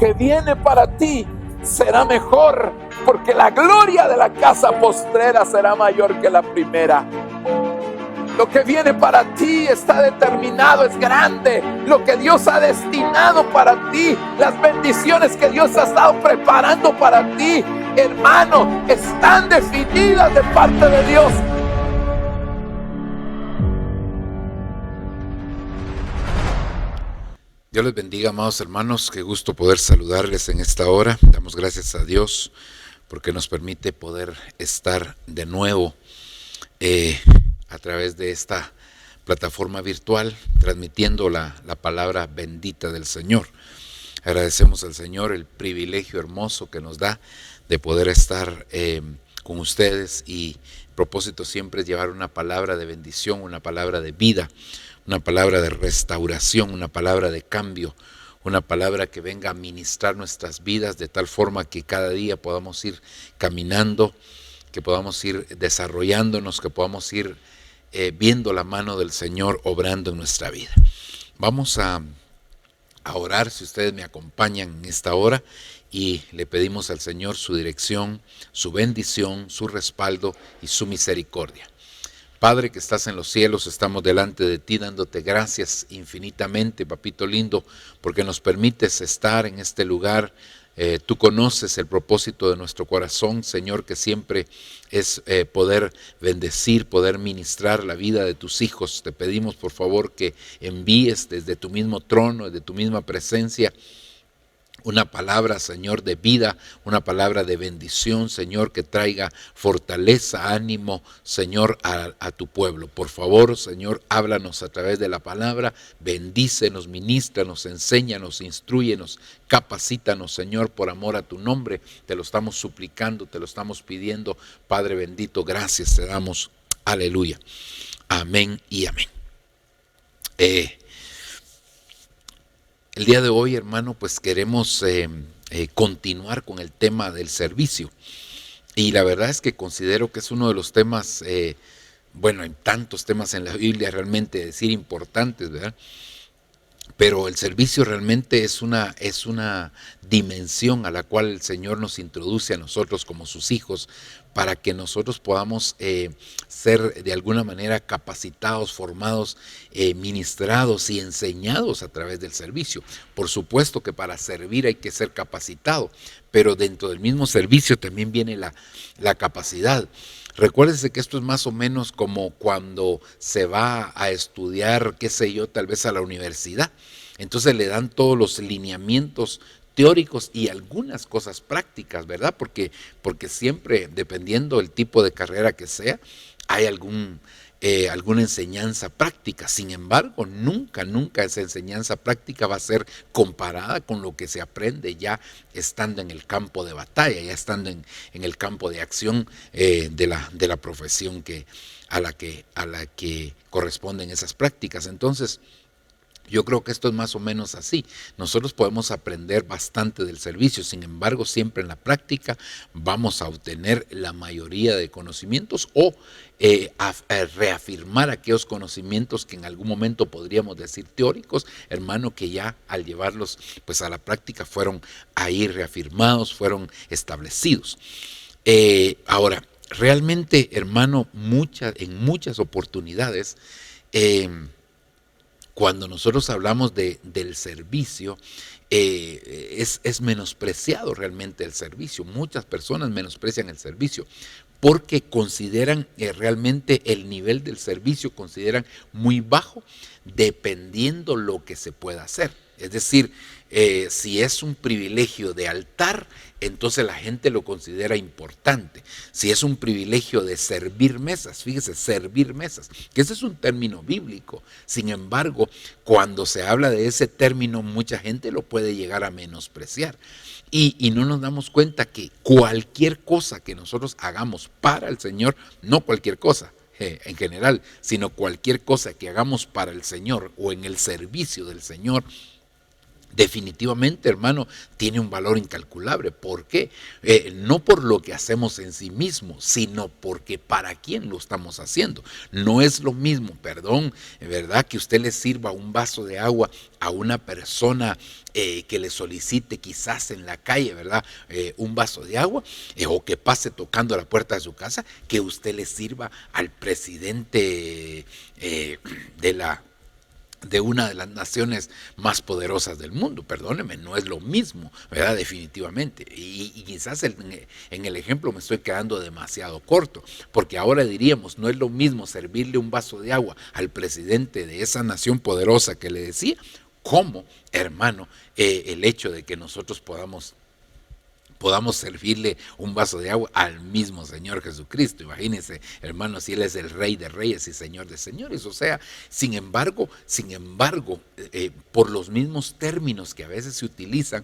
que viene para ti será mejor, porque la gloria de la casa postrera será mayor que la primera. Lo que viene para ti está determinado, es grande. Lo que Dios ha destinado para ti, las bendiciones que Dios ha estado preparando para ti, hermano, están definidas de parte de Dios. Dios les bendiga, amados hermanos. Qué gusto poder saludarles en esta hora. Damos gracias a Dios porque nos permite poder estar de nuevo a través de esta plataforma virtual, transmitiendo la palabra bendita del Señor. Agradecemos al Señor el privilegio hermoso que nos da de poder estar con ustedes, y el propósito siempre es llevar una palabra de bendición, una palabra de vida, una palabra de restauración, una palabra de cambio, una palabra que venga a ministrar nuestras vidas de tal forma que cada día podamos ir caminando, que podamos ir desarrollándonos, que podamos ir viendo la mano del Señor obrando en nuestra vida. Vamos a orar, si ustedes me acompañan en esta hora, y le pedimos al Señor su dirección, su bendición, su respaldo y su misericordia. Padre que estás en los cielos, estamos delante de ti dándote gracias infinitamente, papito lindo, porque nos permites estar en este lugar. Tú conoces el propósito de nuestro corazón, Señor, que siempre es poder bendecir, poder ministrar la vida de tus hijos. Te pedimos, por favor, que envíes desde tu mismo trono, desde tu misma presencia, una palabra, Señor, de vida, una palabra de bendición, Señor, que traiga fortaleza, ánimo, Señor, a tu pueblo. Por favor, Señor, háblanos a través de la palabra, bendícenos, ministranos, enséñanos, instrúyenos, capacítanos, Señor, por amor a tu nombre. Te lo estamos suplicando, te lo estamos pidiendo, Padre bendito, gracias te damos. Aleluya. Amén y amén. El día de hoy, hermano, pues queremos continuar con el tema del servicio. Y la verdad es que considero que es uno de los temas, hay tantos temas en la Biblia realmente decir importantes, ¿verdad? Pero el servicio realmente es una dimensión a la cual el Señor nos introduce a nosotros como sus hijos, para que nosotros podamos ser de alguna manera capacitados, formados, ministrados y enseñados a través del servicio. Por supuesto que para servir hay que ser capacitado, pero dentro del mismo servicio también viene la capacidad. Recuérdese que esto es más o menos como cuando se va a estudiar, tal vez a la universidad. Entonces le dan todos los lineamientos teóricos y algunas cosas prácticas, ¿verdad? Porque siempre, dependiendo del tipo de carrera que sea, hay alguna enseñanza práctica. Sin embargo, nunca esa enseñanza práctica va a ser comparada con lo que se aprende ya estando en el campo de batalla, ya estando en el campo de acción de la profesión a la que corresponden esas prácticas. Entonces, yo creo que esto es más o menos así. Nosotros podemos aprender bastante del servicio, sin embargo, siempre en la práctica vamos a obtener la mayoría de conocimientos o a reafirmar aquellos conocimientos que en algún momento podríamos decir teóricos, hermano, que ya al llevarlos pues a la práctica fueron ahí reafirmados, fueron establecidos. Ahora, realmente, hermano, en muchas oportunidades, cuando nosotros hablamos del servicio, es menospreciado realmente el servicio. Muchas personas menosprecian el servicio porque consideran realmente el nivel del servicio, consideran muy bajo, dependiendo lo que se pueda hacer. Es decir, si es un privilegio de altar, entonces la gente lo considera importante. Si es un privilegio de servir mesas, fíjese, servir mesas, que ese es un término bíblico. Sin embargo, cuando se habla de ese término, mucha gente lo puede llegar a menospreciar. Y no nos damos cuenta que cualquier cosa que nosotros hagamos para el Señor, no cualquier cosa en general, sino cualquier cosa que hagamos para el Señor o en el servicio del Señor, definitivamente, hermano, tiene un valor incalculable. ¿Por qué? No por lo que hacemos en sí mismo, sino porque para quién lo estamos haciendo. No es lo mismo, perdón, ¿verdad? Que usted le sirva un vaso de agua a una persona que le solicite quizás en la calle, ¿verdad? Un vaso de agua, o que pase tocando la puerta de su casa, que usted le sirva al presidente de una de las naciones más poderosas del mundo. Perdóneme, no es lo mismo, ¿verdad? Definitivamente. Y quizás en el ejemplo me estoy quedando demasiado corto, porque ahora diríamos, no es lo mismo servirle un vaso de agua al presidente de esa nación poderosa que le decía, como, hermano, el hecho de que nosotros podamos servirle un vaso de agua al mismo Señor Jesucristo. Imagínense, hermano, si Él es el Rey de Reyes y Señor de Señores. O sea, sin embargo, por los mismos términos que a veces se utilizan,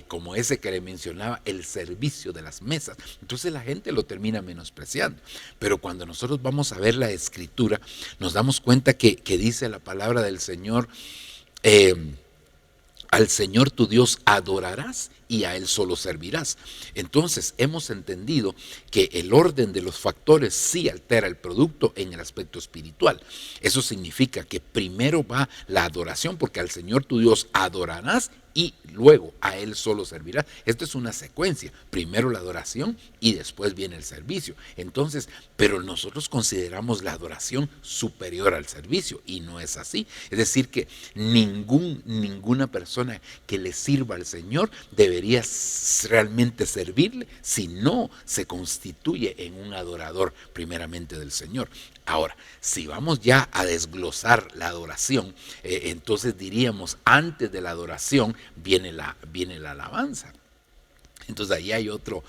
como ese que le mencionaba, el servicio de las mesas, entonces la gente lo termina menospreciando. Pero cuando nosotros vamos a ver la Escritura, nos damos cuenta que dice la palabra del Señor, al Señor tu Dios adorarás y a Él solo servirás. Entonces hemos entendido que el orden de los factores sí altera el producto en el aspecto espiritual. Eso significa que primero va la adoración, porque al Señor tu Dios adorarás y luego a Él solo servirás. Esto es una secuencia, primero la adoración y después viene el servicio. Entonces, pero nosotros consideramos la adoración superior al servicio y no es así. Es decir que ninguna persona que le sirva al Señor debería realmente servirle si no se constituye en un adorador primeramente del Señor. Ahora, si vamos ya a desglosar la adoración, entonces diríamos, antes de la adoración viene la alabanza. Entonces ahí hay otro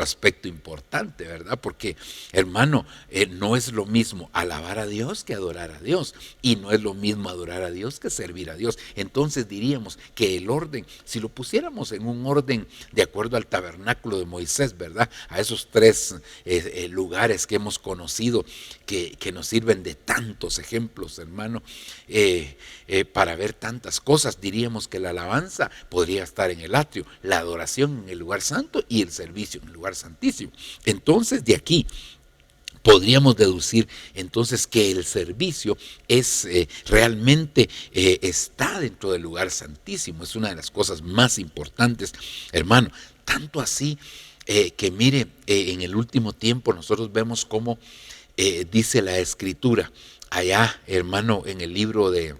aspecto importante, ¿verdad? Porque, hermano, no es lo mismo alabar a Dios que adorar a Dios. Y no es lo mismo adorar a Dios que servir a Dios. Entonces diríamos que el orden, si lo pusiéramos en un orden de acuerdo al tabernáculo de Moisés, ¿verdad? A esos tres lugares que hemos conocido, que nos sirven de tantos ejemplos, hermano, para ver tantas cosas, diríamos que la alabanza podría estar en el atrio, la adoración en el lugar santo y el servicio en el lugar santísimo. Entonces de aquí podríamos deducir entonces que el servicio es realmente está dentro del lugar santísimo. Es una de las cosas más importantes, hermano. Tanto así que mire, en el último tiempo nosotros vemos cómo dice la Escritura allá, hermano, en el libro de...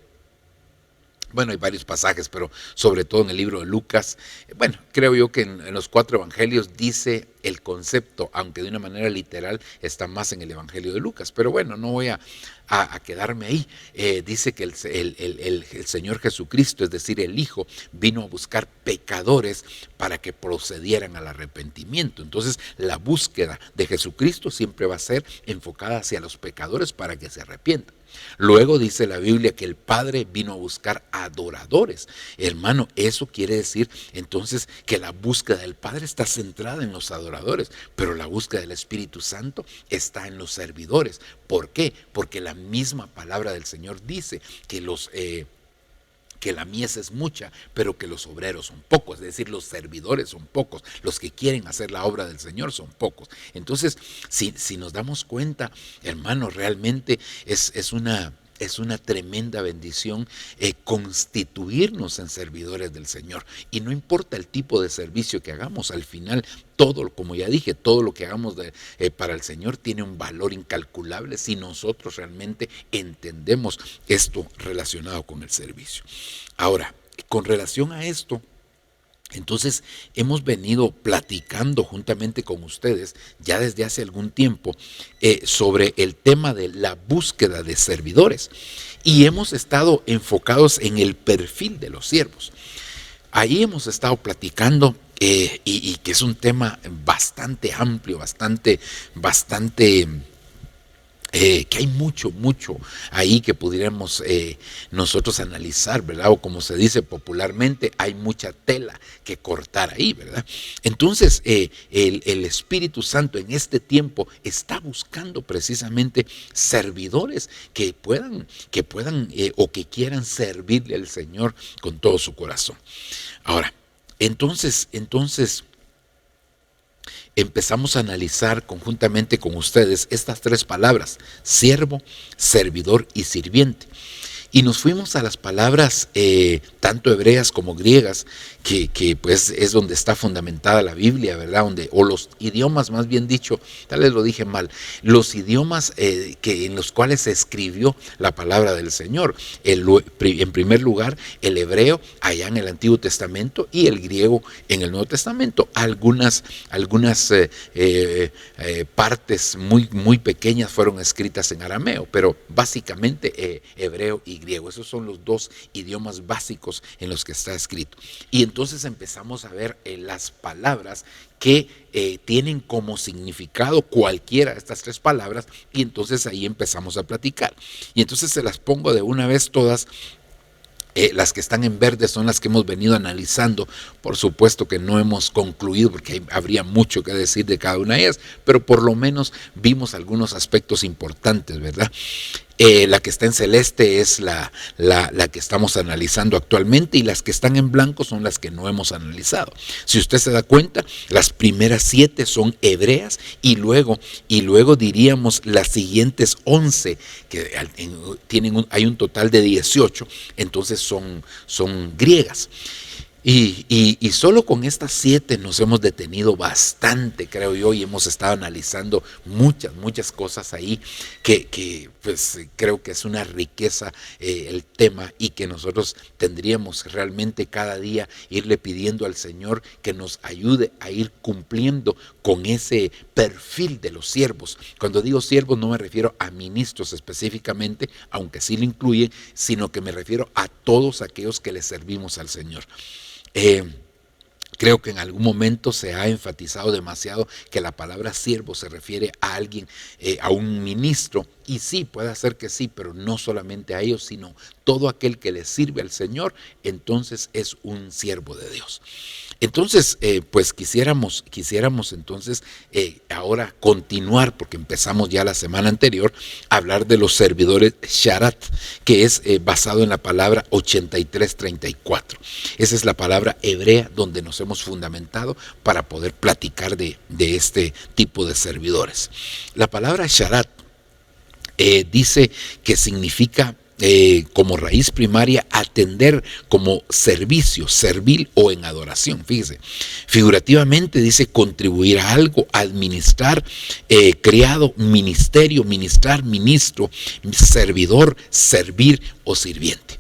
Bueno, hay varios pasajes, pero sobre todo en el libro de Lucas. Bueno, creo yo que en los 4 evangelios dice el concepto, aunque de una manera literal está más en el evangelio de Lucas. Pero bueno, no voy a quedarme ahí. Dice que el Señor Jesucristo, es decir, el Hijo, vino a buscar pecadores para que procedieran al arrepentimiento. Entonces, la búsqueda de Jesucristo siempre va a ser enfocada hacia los pecadores para que se arrepientan. Luego dice la Biblia que el Padre vino a buscar adoradores. Hermano, eso quiere decir entonces que la búsqueda del Padre está centrada en los adoradores, pero la búsqueda del Espíritu Santo está en los servidores. ¿Por qué? Porque la misma palabra del Señor dice que que la mies es mucha, pero que los obreros son pocos, es decir, los servidores son pocos, los que quieren hacer la obra del Señor son pocos. Entonces, si nos damos cuenta, hermano, realmente es una tremenda bendición constituirnos en servidores del Señor. Y no importa el tipo de servicio que hagamos, al final todo, como ya dije, todo lo que hagamos para el Señor tiene un valor incalculable si nosotros realmente entendemos esto relacionado con el servicio. Ahora, con relación a esto, entonces hemos venido platicando juntamente con ustedes ya desde hace algún tiempo sobre el tema de la búsqueda de servidores y hemos estado enfocados en el perfil de los siervos. Ahí hemos estado platicando y que es un tema bastante amplio, bastante que hay mucho ahí que pudiéramos nosotros analizar, ¿verdad? O como se dice popularmente, hay mucha tela que cortar ahí, ¿verdad? Entonces, el Espíritu Santo en este tiempo está buscando precisamente servidores que puedan o que quieran servirle al Señor con todo su corazón. Ahora, entonces empezamos a analizar conjuntamente con ustedes estas tres palabras: siervo, servidor y sirviente. Y nos fuimos a las palabras tanto hebreas como griegas, que pues es donde está fundamentada la Biblia, ¿verdad? O los idiomas, más bien dicho, tal vez lo dije mal, los idiomas en los cuales se escribió la palabra del Señor. En primer lugar, el hebreo allá en el Antiguo Testamento y el griego en el Nuevo Testamento. Algunas partes muy pequeñas fueron escritas en arameo, pero básicamente hebreo y griego. Esos son los dos idiomas básicos en los que está escrito. Y entonces empezamos a ver las palabras que tienen como significado cualquiera de estas tres palabras, y entonces ahí empezamos a platicar. Y entonces se las pongo de una vez todas. Las que están en verde son las que hemos venido analizando. Por supuesto que no hemos concluido, porque habría mucho que decir de cada una de ellas, pero por lo menos vimos algunos aspectos importantes, ¿verdad? La que está en celeste es la que estamos analizando actualmente, y las que están en blanco son las que no hemos analizado. Si usted se da cuenta, las primeras 7 son hebreas, y luego diríamos las siguientes 11, que hay un total de 18, entonces son griegas. Y solo con estas 7 nos hemos detenido bastante, creo yo, y hemos estado analizando muchas cosas ahí que pues creo que es una riqueza el tema, y que nosotros tendríamos realmente cada día irle pidiendo al Señor que nos ayude a ir cumpliendo con ese perfil de los siervos. Cuando digo siervos no me refiero a ministros específicamente, aunque sí lo incluyen, sino que me refiero a todos aquellos que le servimos al Señor. Creo que en algún momento se ha enfatizado demasiado que la palabra siervo se refiere a alguien, a un ministro, y sí, puede ser que sí, pero no solamente a ellos, sino todo aquel que le sirve al Señor, entonces es un siervo de Dios. Entonces, pues quisiéramos entonces ahora continuar, porque empezamos ya la semana anterior a hablar de los servidores sharat, que es basado en la palabra 8334. Esa es la palabra hebrea donde nos hemos fundamentado para poder platicar de este tipo de servidores. La palabra sharat dice que significa como raíz primaria atender, como servicio, servil o en adoración. Fíjese, figurativamente dice contribuir a algo, administrar, criado, ministerio, ministrar, ministro, servidor, servir o sirviente.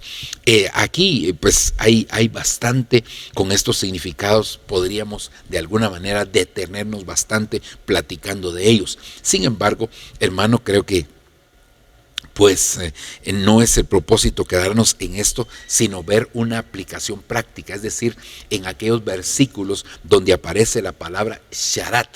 Aquí pues hay bastante con estos significados, podríamos de alguna manera detenernos bastante platicando de ellos. Sin embargo, hermano, creo que pues no es el propósito quedarnos en esto, sino ver una aplicación práctica, es decir, en aquellos versículos donde aparece la palabra sharat,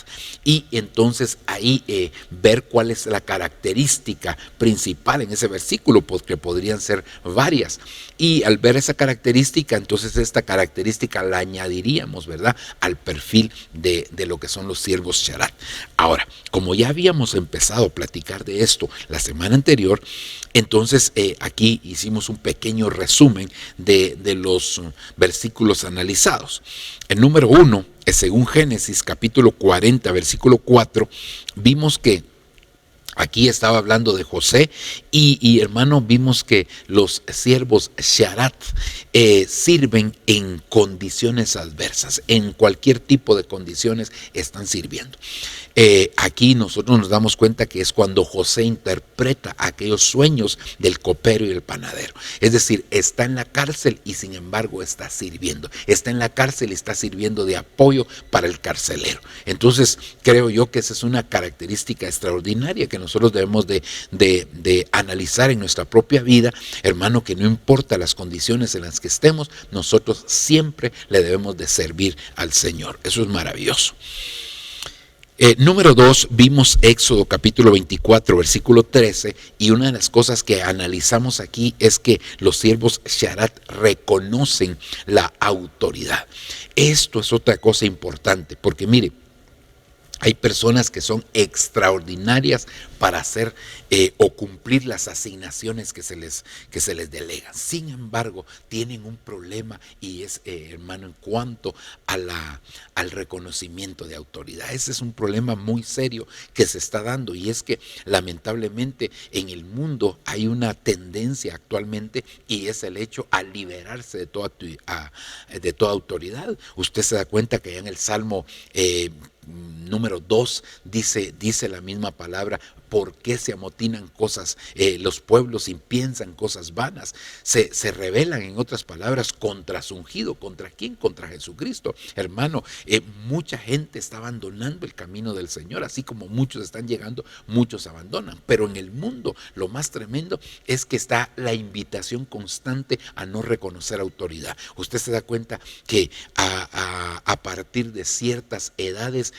y entonces ahí ver cuál es la característica principal en ese versículo, porque podrían ser varias, y al ver esa característica, entonces esta característica la añadiríamos, ¿verdad?, al perfil de lo que son los siervos sharat. Ahora, como ya habíamos empezado a platicar de esto la semana anterior, entonces aquí hicimos un pequeño resumen de los versículos analizados. El número 1, según Génesis capítulo 40, versículo 4, vimos que aquí estaba hablando de José, y hermano, vimos que los siervos sharat sirven en condiciones adversas, en cualquier tipo de condiciones están sirviendo. Aquí nosotros nos damos cuenta que es cuando José interpreta aquellos sueños del copero y el panadero. Es decir, está en la cárcel y sin embargo está sirviendo. Está en la cárcel y está sirviendo de apoyo para el carcelero. Entonces creo yo que esa es una característica extraordinaria que nosotros debemos de analizar en nuestra propia vida, hermano, que no importa las condiciones en las que estemos, nosotros siempre le debemos de servir al Señor. Eso es maravilloso. Número 2, vimos Éxodo capítulo 24, versículo 13, y una de las cosas que analizamos aquí es que los siervos Sharat reconocen la autoridad. Esto es otra cosa importante, porque mire, hay personas que son extraordinarias para hacer o cumplir las asignaciones que se les delegan. Sin embargo, tienen un problema y es, hermano, en cuanto a al reconocimiento de autoridad. Ese es un problema muy serio que se está dando, y es que lamentablemente en el mundo hay una tendencia actualmente, y es el hecho a liberarse de toda autoridad. Usted se da cuenta que ya en el Salmo número 2 dice la misma palabra: ¿por qué se amotinan cosas los pueblos y piensan cosas vanas? Se rebelan, en otras palabras, contra su ungido. ¿Contra quién? Contra Jesucristo. Hermano, mucha gente está abandonando el camino del Señor, así como muchos están llegando, muchos abandonan. Pero en el mundo lo más tremendo es que está la invitación constante a no reconocer autoridad. Usted se da cuenta que a partir de ciertas edades,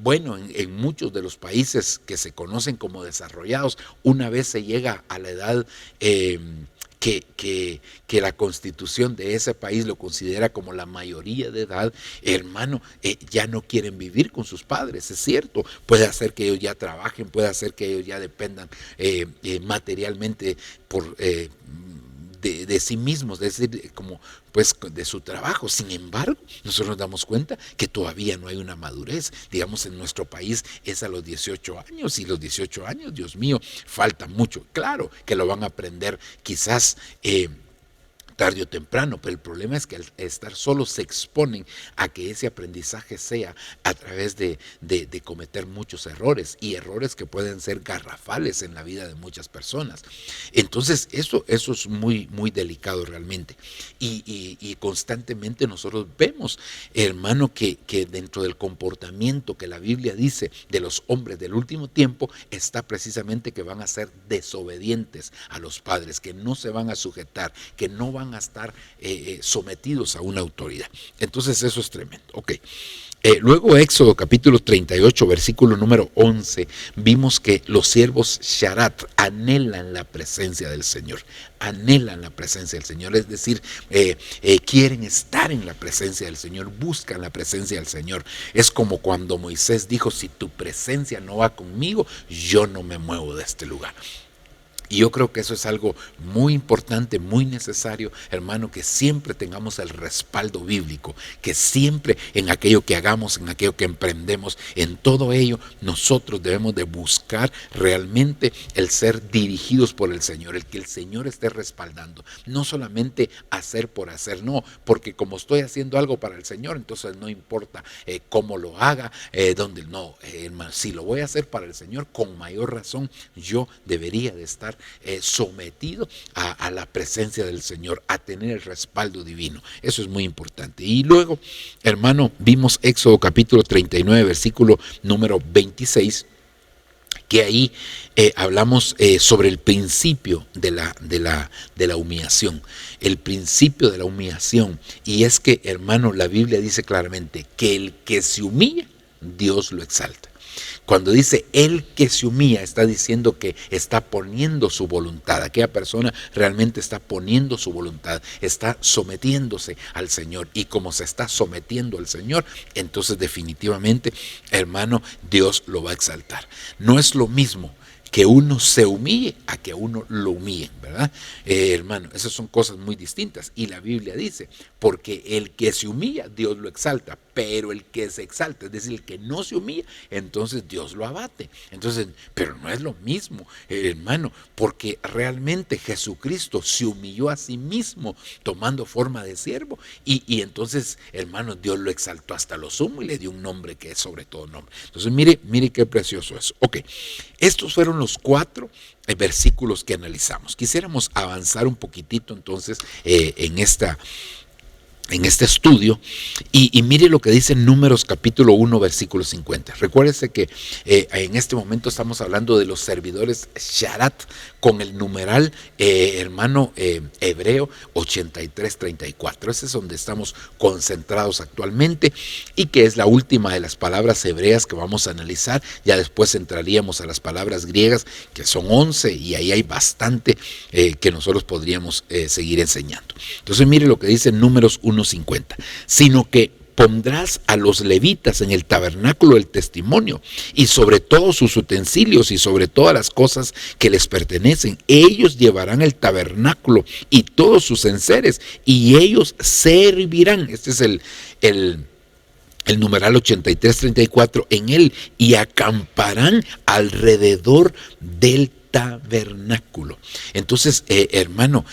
bueno, en muchos de los países que se conocen como desarrollados, una vez se llega a la edad que la constitución de ese país lo considera como la mayoría de edad, hermano, ya no quieren vivir con sus padres. Es cierto, puede hacer que ellos ya trabajen, puede hacer que ellos ya dependan materialmente de sí mismos, es decir, como pues de su trabajo. Sin embargo, nosotros nos damos cuenta que todavía no hay una madurez. Digamos, en nuestro país es a los 18 años, y los 18 años, Dios mío, falta mucho. Claro que lo van a aprender quizás tarde o temprano, pero el problema es que al estar solos se exponen a que ese aprendizaje sea a través de cometer muchos errores, y errores que pueden ser garrafales en la vida de muchas personas. Entonces eso es muy, muy delicado realmente, y constantemente nosotros vemos, hermano, que dentro del comportamiento que la Biblia dice de los hombres del último tiempo está precisamente que van a ser desobedientes a los padres, que no se van a sujetar, que no van a estar sometidos a una autoridad. Entonces eso es tremendo. Ok. Luego Éxodo capítulo 38, versículo número 11, vimos que los siervos Sharat anhelan la presencia del Señor. Anhelan la presencia del Señor, es decir, quieren estar en la presencia del Señor, buscan la presencia del Señor. Es como cuando Moisés dijo: si tu presencia no va conmigo, yo no me muevo de este lugar. Y yo creo que eso es algo muy importante, muy necesario, hermano, que siempre tengamos el respaldo bíblico, que siempre en aquello que hagamos, en aquello que emprendemos, en todo ello, nosotros debemos de buscar realmente el ser dirigidos por el Señor, el que el Señor esté respaldando. No solamente hacer por hacer, no, porque como estoy haciendo algo para el Señor, entonces no importa cómo lo haga, dónde, no, hermano, si lo voy a hacer para el Señor, con mayor razón yo debería de estar sometido a la presencia del Señor, a tener el respaldo divino. Eso es muy importante. Y luego, hermano, vimos Éxodo capítulo 39, versículo número 26, que ahí hablamos sobre el principio de la humillación, el principio de la humillación. Y es que, hermano, la Biblia dice claramente que el que se humilla, Dios lo exalta. Cuando dice el que se humilla, está diciendo que está poniendo su voluntad. Aquella persona realmente está poniendo su voluntad, está sometiéndose al Señor. Y como se está sometiendo al Señor, entonces definitivamente, hermano, Dios lo va a exaltar. No es lo mismo que uno se humille a que uno lo humille, ¿verdad? Hermano, esas son cosas muy distintas. Y la Biblia dice, porque el que se humilla, Dios lo exalta, pero el que se exalta, es decir, el que no se humilla, entonces Dios lo abate. Entonces, pero no es lo mismo, hermano, porque realmente Jesucristo se humilló a sí mismo, tomando forma de siervo, y entonces, hermano, Dios lo exaltó hasta lo sumo y le dio un nombre que es sobre todo nombre. Entonces, mire qué precioso es. Ok, estos fueron los 4 versículos que analizamos. Quisiéramos avanzar un poquitito entonces en esta en este estudio, y mire lo que dice Números capítulo 1 versículo 50. Recuérdese que en este momento estamos hablando de los servidores Sharat con el numeral hebreo 8334. Ese es donde estamos concentrados actualmente, y que es la última de las palabras hebreas que vamos a analizar. Ya después entraríamos a las palabras griegas, que son 11, y ahí hay bastante que nosotros podríamos seguir enseñando. Entonces mire lo que dice Números 1:50, sino que pondrás a los levitas en el tabernáculo del testimonio y sobre todos sus utensilios y sobre todas las cosas que les pertenecen. Ellos llevarán el tabernáculo y todos sus enseres, y ellos servirán. Este es el numeral 8334 en él, y acamparán alrededor del tabernáculo. Entonces, hermano,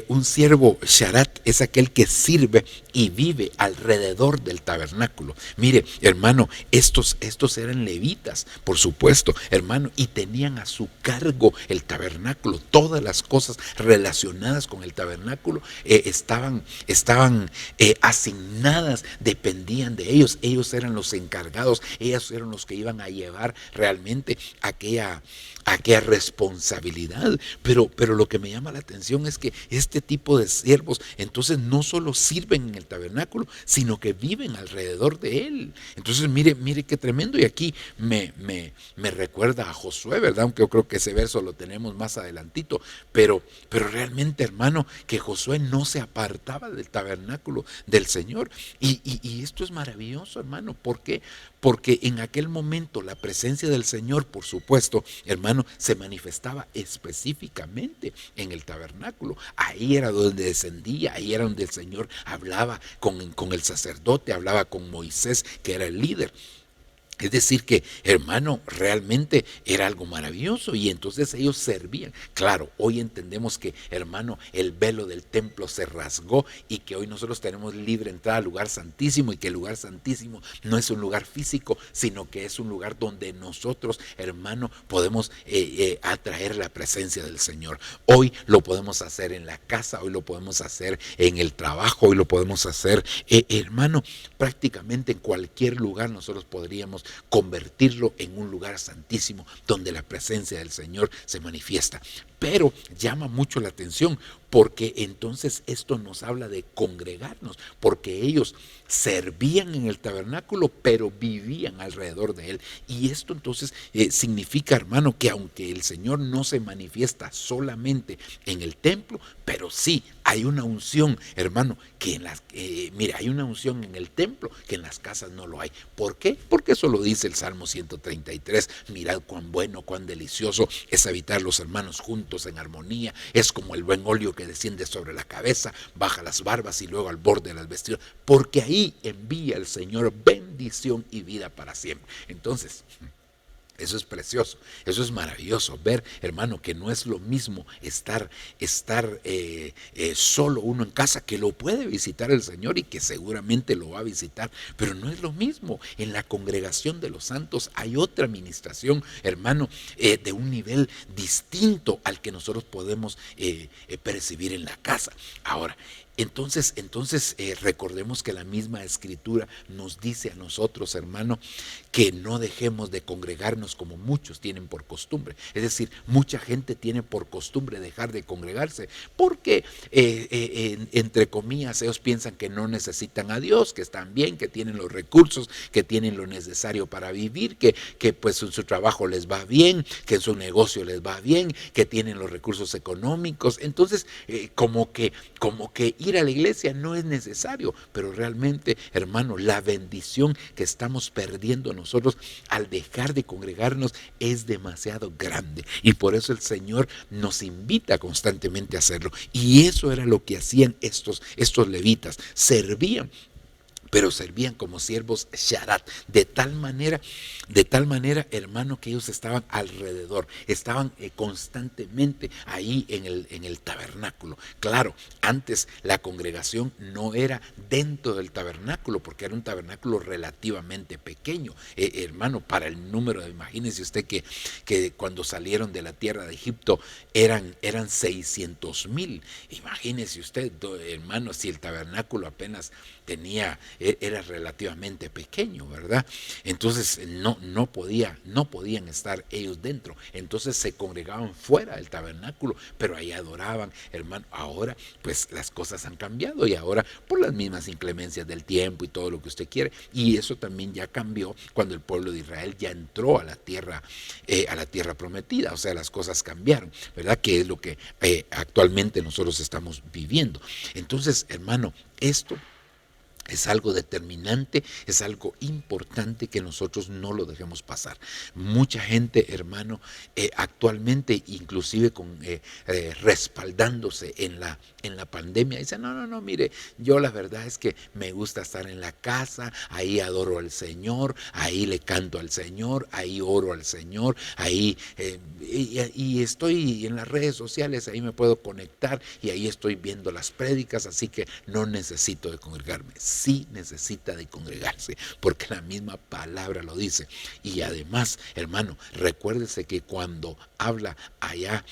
un siervo Sharat es aquel que sirve y vive alrededor del tabernáculo. Mire, hermano, estos eran levitas, por supuesto, hermano, y tenían a su cargo el tabernáculo. Todas las cosas relacionadas con el tabernáculo estaban asignadas, dependían de ellos. Ellos eran los encargados, ellos eran los que iban a llevar realmente aquella responsabilidad. Pero lo que me llama la atención es que este tipo de siervos entonces no solo sirven en el tabernáculo, sino que viven alrededor de él. Entonces mire qué tremendo. Y aquí me recuerda a Josué, ¿verdad? Aunque yo creo que ese verso lo tenemos más adelantito, pero realmente, hermano, que Josué no se apartaba del tabernáculo del Señor. Y esto es maravilloso, hermano. ¿Por qué? Porque en aquel momento la presencia del Señor, por supuesto, hermano, se manifestaba específicamente en el tabernáculo. Ahí era donde descendía, ahí era donde el Señor hablaba con el sacerdote, hablaba con Moisés, que era el líder. Es decir que, hermano, realmente era algo maravilloso, y entonces ellos servían. Claro, hoy entendemos que, hermano, el velo del templo se rasgó y que hoy nosotros tenemos libre entrada al lugar santísimo, y que el lugar santísimo no es un lugar físico, sino que es un lugar donde nosotros, hermano, podemos atraer la presencia del Señor. Hoy lo podemos hacer en la casa, hoy lo podemos hacer en el trabajo, hoy lo podemos hacer, hermano, prácticamente en cualquier lugar nosotros podríamos convertirlo en un lugar santísimo donde la presencia del Señor se manifiesta. Pero llama mucho la atención, porque entonces esto nos habla de congregarnos, porque ellos servían en el tabernáculo, pero vivían alrededor de él. Y esto entonces significa, hermano, que aunque el Señor no se manifiesta solamente en el templo, pero sí hay una unción, hermano, que hay una unción en el templo que en las casas no lo hay. ¿Por qué? Porque eso lo dice el Salmo 133. Mirad cuán bueno, cuán delicioso es habitar los hermanos juntos en armonía. Es como el buen óleo que desciende sobre la cabeza, baja las barbas y luego al borde de las vestiduras, porque ahí envía el Señor bendición y vida para siempre. Entonces, eso es precioso, eso es maravilloso, ver, hermano, que no es lo mismo estar solo uno en casa, que lo puede visitar el Señor y que seguramente lo va a visitar, pero no es lo mismo. En la congregación de los santos hay otra administración, hermano, de un nivel distinto al que nosotros podemos percibir en la casa. Ahora, entonces recordemos que la misma Escritura nos dice a nosotros, hermano, que no dejemos de congregarnos como muchos tienen por costumbre. Es decir, mucha gente tiene por costumbre dejar de congregarse porque, entre comillas, ellos piensan que no necesitan a Dios, que están bien, que tienen los recursos, que tienen lo necesario para vivir, que pues en su trabajo les va bien, que en su negocio les va bien, que tienen los recursos económicos. Entonces, como que ir a la iglesia no es necesario, pero realmente, hermano, la bendición que estamos perdiendo nosotros al dejar de congregarnos es demasiado grande, y por eso el Señor nos invita constantemente a hacerlo. Y eso era lo que hacían estos levitas, servían, pero servían como siervos sharat, de tal manera, hermano, que ellos estaban alrededor, estaban constantemente ahí en el tabernáculo. Claro, antes la congregación no era dentro del tabernáculo, porque era un tabernáculo relativamente pequeño, hermano, para el número, imagínese usted que cuando salieron de la tierra de Egipto eran 600,000. Imagínese usted, hermano, si el tabernáculo apenas era relativamente pequeño, ¿verdad? Entonces no podían estar ellos dentro. Entonces se congregaban fuera del tabernáculo, pero ahí adoraban, hermano. Ahora pues las cosas han cambiado, y ahora por las mismas inclemencias del tiempo y todo lo que usted quiere, y eso también ya cambió cuando el pueblo de Israel ya entró a la tierra prometida. O sea, las cosas cambiaron, ¿verdad? Que es lo que actualmente nosotros estamos viviendo. Entonces, hermano, esto es algo determinante, es algo importante que nosotros no lo dejemos pasar. Mucha gente, hermano, actualmente, inclusive respaldándose en la pandemia, dice, no, mire, yo la verdad es que me gusta estar en la casa, ahí adoro al Señor, ahí le canto al Señor, ahí oro al Señor, ahí y estoy en las redes sociales, ahí me puedo conectar y ahí estoy viendo las prédicas, así que no necesito de congregarme. Sí necesita de congregarse, porque la misma palabra lo dice. Y además, hermano, recuérdese que cuando habla allá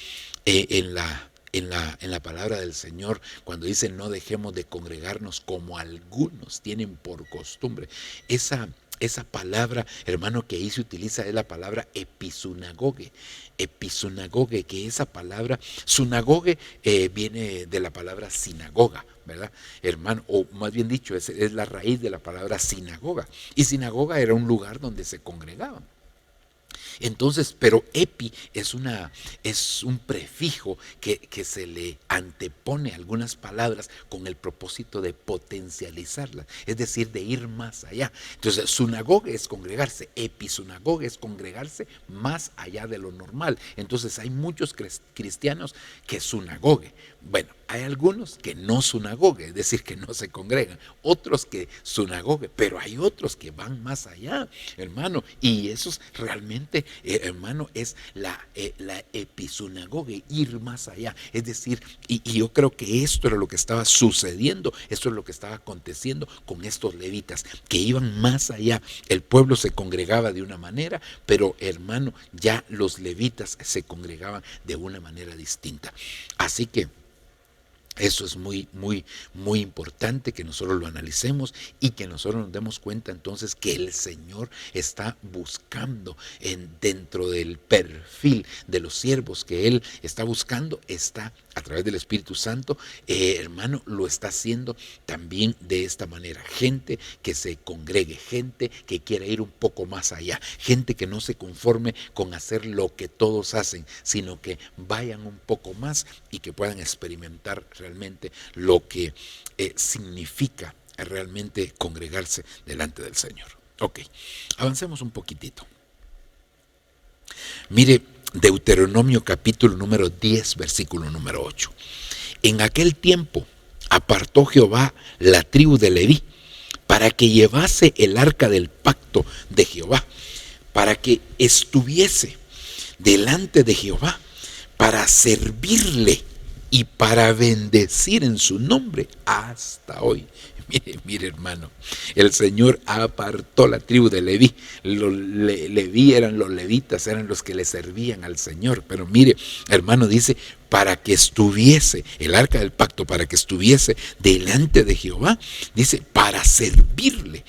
en la palabra del Señor, cuando dice no dejemos de congregarnos como algunos tienen por costumbre, esa palabra, hermano, que ahí se utiliza es la palabra episunagoge, que esa palabra, sunagoge, viene de la palabra sinagoga, ¿verdad, hermano? O más bien dicho, es la raíz de la palabra sinagoga, y sinagoga era un lugar donde se congregaban. Entonces, pero epi es un prefijo que se le antepone a algunas palabras con el propósito de potencializarlas, es decir, de ir más allá. Entonces, sunagoge es congregarse, episunagoge es congregarse más allá de lo normal. Entonces, hay muchos cristianos que sunagoge. Bueno, hay algunos que no sunagoge, es decir, que no se congregan, otros que sunagoge, pero hay otros que van más allá, hermano, y esos realmente, hermano, es la episunagoge, ir más allá, es decir, y yo creo que esto era lo que estaba sucediendo, esto es lo que estaba aconteciendo con estos levitas, que iban más allá. El pueblo se congregaba de una manera, pero, hermano, ya los levitas se congregaban de una manera distinta. Así que eso es muy, muy, muy importante que nosotros lo analicemos y que nosotros nos demos cuenta entonces que el Señor está buscando dentro del perfil de los siervos que Él está buscando, está a través del Espíritu Santo, hermano, lo está haciendo también de esta manera. Gente que se congregue, gente que quiera ir un poco más allá, gente que no se conforme con hacer lo que todos hacen, sino que vayan un poco más y que puedan experimentar realmente lo que significa realmente congregarse delante del Señor. Ok, avancemos un poquitito. Mire, Deuteronomio capítulo número 10, versículo número 8. En aquel tiempo apartó Jehová la tribu de Leví para que llevase el arca del pacto de Jehová, para que estuviese delante de Jehová, para servirle y para bendecir en su nombre hasta hoy. Mire, hermano, el Señor apartó la tribu de Leví. Leví eran los levitas, eran los que le servían al Señor. Pero mire, hermano, dice, para que estuviese el arca del pacto, para que estuviese delante de Jehová, dice, para servirle,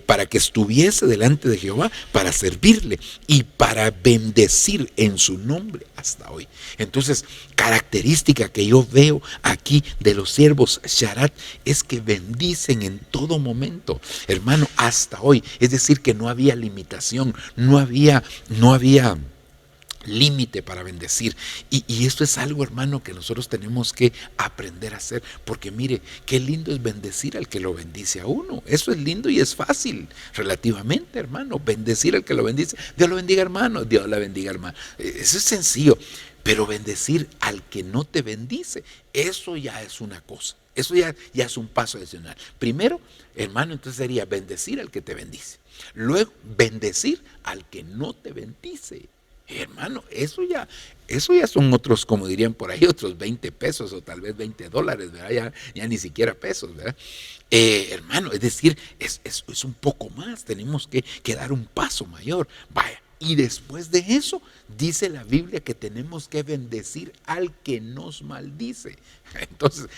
para que estuviese delante de Jehová, para servirle y para bendecir en su nombre hasta hoy. Entonces, característica que yo veo aquí de los siervos sharat es que bendicen en todo momento, hermano, hasta hoy. Es decir, que no había limitación, no había límite para bendecir. Y esto es algo, hermano, que nosotros tenemos que aprender a hacer, porque mire, qué lindo es bendecir al que lo bendice a uno. Eso es lindo y es fácil, relativamente, hermano, bendecir al que lo bendice. Dios lo bendiga, hermano, Dios la bendiga, hermano. Eso es sencillo, pero bendecir al que no te bendice, eso ya es una cosa. Eso ya es un paso adicional. Primero, hermano, entonces sería bendecir al que te bendice. Luego, bendecir al que no te bendice. Hermano, eso ya son otros, como dirían por ahí, otros 20 pesos o tal vez $20, ¿verdad? Ya ni siquiera pesos, ¿verdad? Hermano, es decir, es un poco más, tenemos que dar un paso mayor. Vaya, y después de eso, dice la Biblia que tenemos que bendecir al que nos maldice.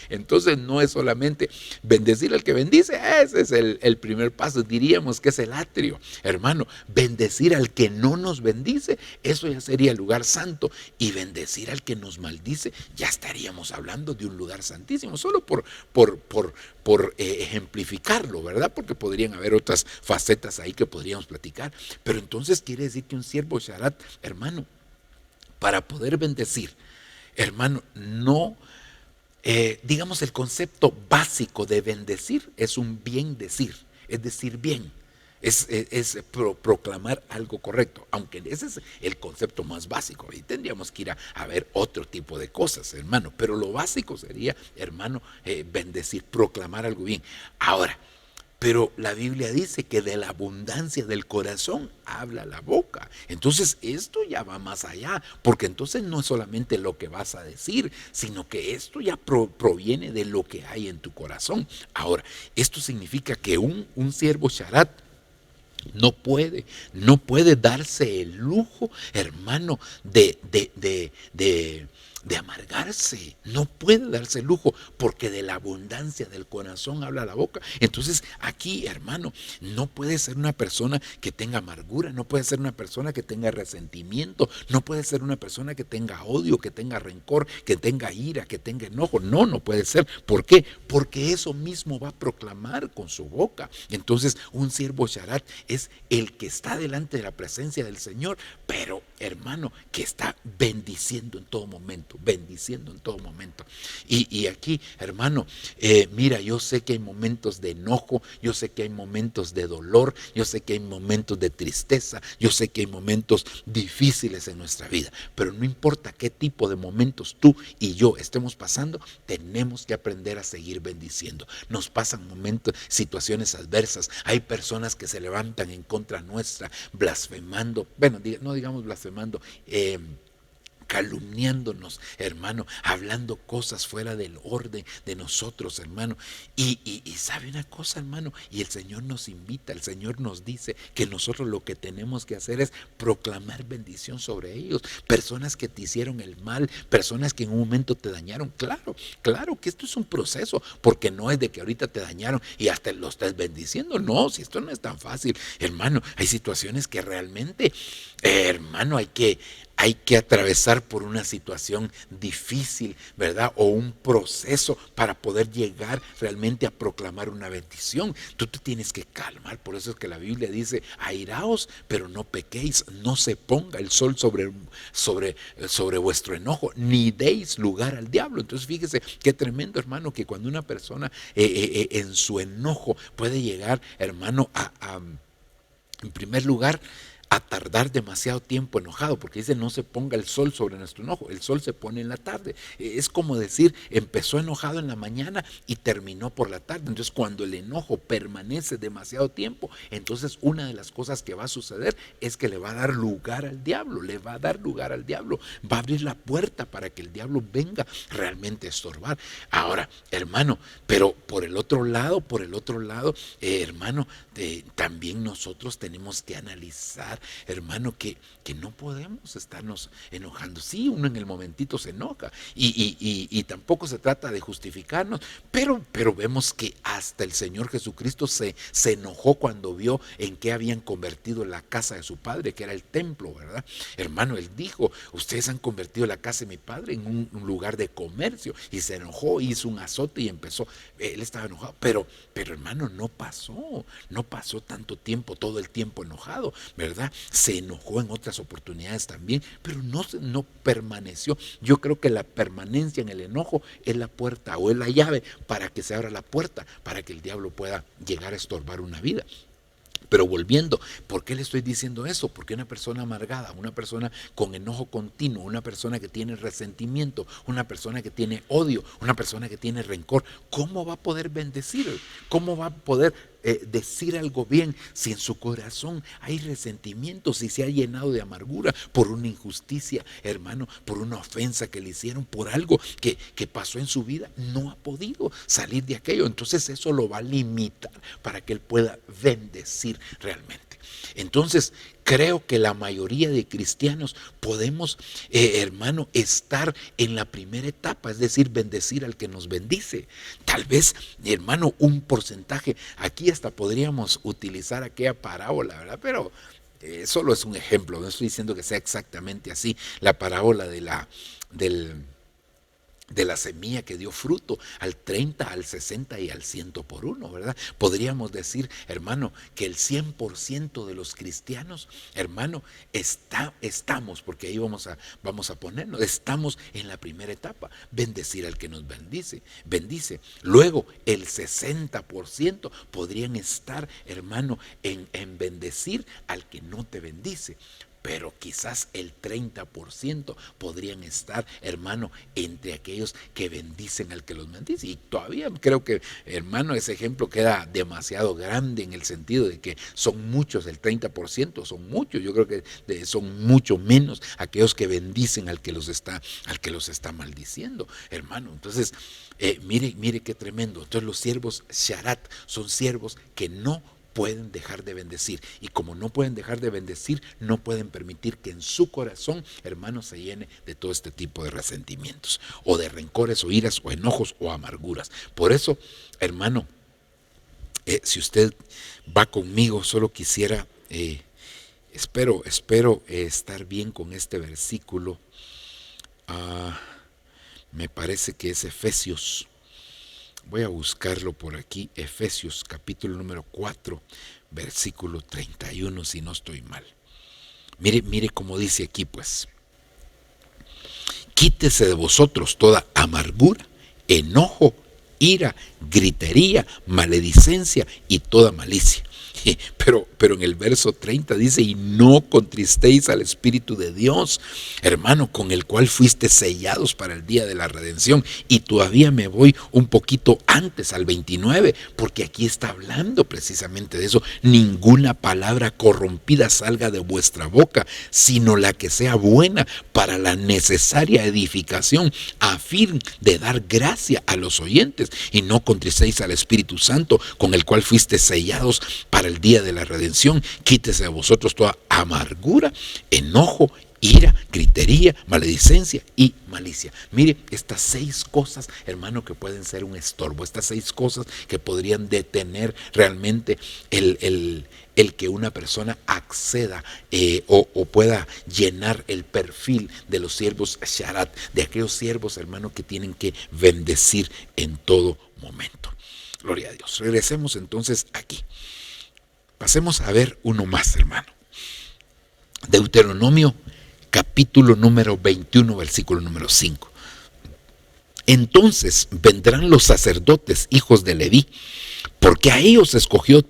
Entonces no es solamente bendecir al que bendice, ese es el primer paso, diríamos que es el atrio. Hermano, bendecir al que no nos bendice, eso ya sería el lugar santo, y bendecir al que nos maldice, ya estaríamos hablando de un lugar santísimo, solo por ejemplificarlo, ¿verdad? Porque podrían haber otras facetas ahí que podríamos platicar, pero entonces quiere decir que un siervo Sharat, hermano, para poder bendecir, hermano, no, digamos, el concepto básico de bendecir es un bien decir, es decir bien, es proclamar algo correcto, aunque ese es el concepto más básico, y tendríamos que ir a ver otro tipo de cosas, hermano, pero lo básico sería, hermano, bendecir, proclamar algo bien. Ahora, pero la Biblia dice que de la abundancia del corazón habla la boca. Entonces esto ya va más allá, porque entonces no es solamente lo que vas a decir, sino que esto ya proviene de lo que hay en tu corazón. Ahora, esto significa que un siervo Sharat no puede darse el lujo, hermano, de amargarse. No puede darse el lujo, porque de la abundancia del corazón habla la boca. Entonces aquí, hermano, no puede ser una persona que tenga amargura, no puede ser una persona que tenga resentimiento, no puede ser una persona que tenga odio, que tenga rencor, que tenga ira, que tenga enojo. No puede ser. ¿Por qué? Porque eso mismo va a proclamar con su boca. Entonces un siervo Sharat es el que está delante de la presencia del Señor, pero, hermano, que está bendiciendo en todo momento, bendiciendo en todo momento. Y aquí, hermano, mira, yo sé que hay momentos de enojo, yo sé que hay momentos de dolor, yo sé que hay momentos de tristeza, yo sé que hay momentos difíciles en nuestra vida, pero no importa qué tipo de momentos tú y yo estemos pasando, tenemos que aprender a seguir bendiciendo. Nos pasan momentos, situaciones adversas, hay personas que se levantan en contra nuestra, blasfemando, bueno, no digamos blasfemando, calumniándonos, hermano, hablando cosas fuera del orden de nosotros, hermano. Y sabe una cosa, hermano, y el Señor nos invita, el Señor nos dice que nosotros lo que tenemos que hacer es proclamar bendición sobre ellos. Personas que te hicieron el mal, personas que en un momento te dañaron. Claro que esto es un proceso, porque no es de que ahorita te dañaron y hasta lo estás bendiciendo. No, si esto no es tan fácil, hermano. Hay situaciones que realmente, hermano, hay que atravesar por una situación difícil, ¿verdad? O un proceso para poder llegar realmente a proclamar una bendición. Tú te tienes que calmar, por eso es que la Biblia dice, airaos, pero no pequéis, no se ponga el sol sobre vuestro enojo, ni deis lugar al diablo. Entonces fíjese qué tremendo, hermano, que cuando una persona en su enojo puede llegar, hermano, en primer lugar, a tardar demasiado tiempo enojado, porque dice no se ponga el sol sobre nuestro enojo, el sol se pone en la tarde. Es como decir, empezó enojado en la mañana y terminó por la tarde. Entonces cuando el enojo permanece demasiado tiempo, entonces una de las cosas que va a suceder es que le va a dar lugar al diablo, va a abrir la puerta para que el diablo venga realmente a estorbar. Ahora, hermano, pero por el otro lado, hermano, también nosotros tenemos que analizar, hermano, que no podemos estarnos enojando. Sí, uno en el momentito se enoja y tampoco se trata de justificarnos, pero vemos que hasta el Señor Jesucristo se enojó cuando vio en qué habían convertido la casa de su padre, que era el templo, ¿verdad? Hermano, él dijo, ustedes han convertido la casa de mi padre en un lugar de comercio, y se enojó, hizo un azote y empezó, él estaba enojado, pero hermano, no pasó tanto tiempo, todo el tiempo enojado, ¿verdad? ¿verdad? Se enojó en otras oportunidades también, pero no permaneció. Yo creo que la permanencia en el enojo es la puerta o es la llave para que se abra la puerta, para que el diablo pueda llegar a estorbar una vida. Pero volviendo, ¿por qué le estoy diciendo eso? Porque una persona amargada, una persona con enojo continuo, una persona que tiene resentimiento, una persona que tiene odio, una persona que tiene rencor, ¿cómo va a poder bendecir? ¿Cómo va a poder decir algo bien si en su corazón hay resentimiento, si se ha llenado de amargura por una injusticia, hermano, por una ofensa que le hicieron, por algo que pasó en su vida? No ha podido salir de aquello. Entonces eso lo va a limitar para que él pueda bendecir realmente. Entonces creo que la mayoría de cristianos podemos, hermano, estar en la primera etapa, es decir, bendecir al que nos bendice. Tal vez, hermano, un porcentaje, aquí hasta podríamos utilizar aquella parábola, ¿verdad? Pero solo es un ejemplo, no estoy diciendo que sea exactamente así, la parábola de la semilla que dio fruto al 30, al 60 y al 100 por uno, ¿verdad? Podríamos decir, hermano, que el 100% de los cristianos, hermano, estamos, porque ahí vamos a ponernos, estamos en la primera etapa, bendecir al que nos bendice. Luego el 60% podrían estar, hermano, en bendecir al que no te bendice. Pero quizás el 30% podrían estar, hermano, entre aquellos que bendicen al que los bendice. Y todavía creo que, hermano, ese ejemplo queda demasiado grande en el sentido de que son muchos, el 30% son muchos. Yo creo que son mucho menos aquellos que bendicen al que los está maldiciendo, hermano. Entonces, mire qué tremendo. Entonces los siervos Sharat son siervos que no pueden dejar de bendecir, y como no pueden dejar de bendecir, no pueden permitir que en su corazón, hermano, se llene de todo este tipo de resentimientos, o de rencores, o iras, o enojos, o amarguras. Por eso, hermano, si usted va conmigo, solo quisiera, espero estar bien con este versículo. Me parece que es Efesios. Voy a buscarlo por aquí, Efesios capítulo número 4, versículo 31, si no estoy mal. Mire cómo dice aquí, pues: quítese de vosotros toda amargura, enojo, ira, gritería, maledicencia y toda malicia. Pero en el verso 30 dice: y no contristéis al Espíritu de Dios, hermano, con el cual fuiste sellados para el día de la redención. Y todavía me voy un poquito antes, al 29, porque aquí está hablando precisamente de eso. Ninguna palabra corrompida salga de vuestra boca, sino la que sea buena para la necesaria edificación, a fin de dar gracia a los oyentes. Y no contristéis al Espíritu Santo, con el cual fuiste sellados para el día de la redención. Quítese de vosotros toda amargura, enojo, ira, gritería, maledicencia y malicia. Mire, estas 6 cosas, hermano, que pueden ser un estorbo, estas 6 cosas que podrían detener realmente el que una persona acceda o pueda llenar el perfil de los siervos Sharat, de aquellos siervos, hermano, que tienen que bendecir en todo momento. Gloria a Dios. Regresemos entonces aquí. Pasemos a ver uno más, hermano. Deuteronomio capítulo número 21, versículo número 5. Entonces vendrán los sacerdotes, hijos de Leví, porque a ellos escogió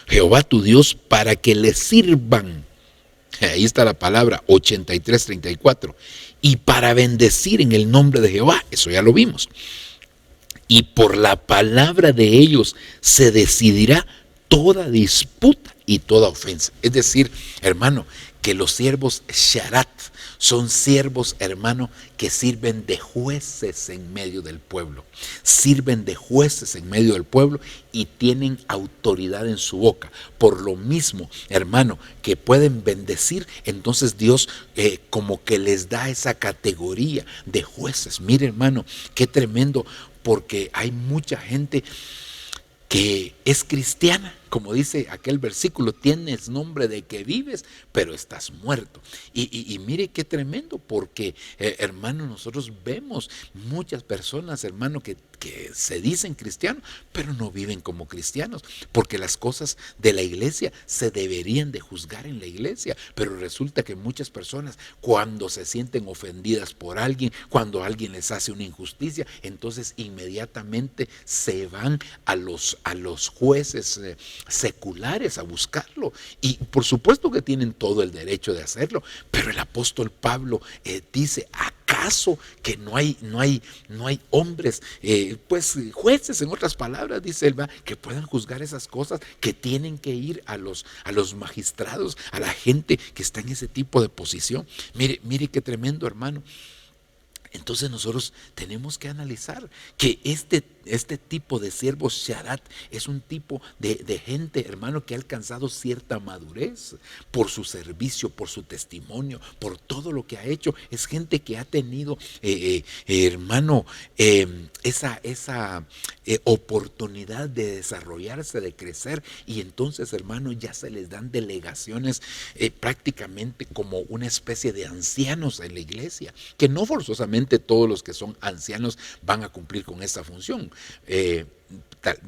Jehová tu Dios para que le sirvan. Ahí está la palabra 83:34. Y para bendecir en el nombre de Jehová, eso ya lo vimos. Y por la palabra de ellos se decidirá toda disputa y toda ofensa. Es decir, hermano, que los siervos Sharat son siervos, hermano, que sirven de jueces en medio del pueblo. Sirven de jueces en medio del pueblo y tienen autoridad en su boca. Por lo mismo, hermano, que pueden bendecir, entonces Dios como que les da esa categoría de jueces. Mire, hermano, qué tremendo, porque hay mucha gente que es cristiana, como dice aquel versículo: tienes nombre de que vives, pero estás muerto. Y mire qué tremendo, porque hermano, nosotros vemos muchas personas, hermano, que que se dicen cristianos, pero no viven como cristianos, porque las cosas de la iglesia se deberían de juzgar en la iglesia, pero resulta que muchas personas, cuando se sienten ofendidas por alguien, cuando alguien les hace una injusticia, entonces inmediatamente se van a los jueces seculares a buscarlo, y por supuesto que tienen todo el derecho de hacerlo, pero el apóstol Pablo dice: ¿acaso que no hay hombres, pues jueces, en otras palabras, dice él, que puedan juzgar esas cosas, que tienen que ir a los magistrados, a la gente que está en ese tipo de posición? Mire qué tremendo, hermano. Entonces nosotros tenemos que analizar que este tipo de siervos sharat es un tipo de gente, hermano, que ha alcanzado cierta madurez por su servicio, por su testimonio, por todo lo que ha hecho. Es gente que ha tenido, hermano, esa oportunidad de desarrollarse, de crecer, y entonces, hermano, ya se les dan delegaciones prácticamente como una especie de ancianos en la iglesia, que no forzosamente todos los que son ancianos van a cumplir con esta función.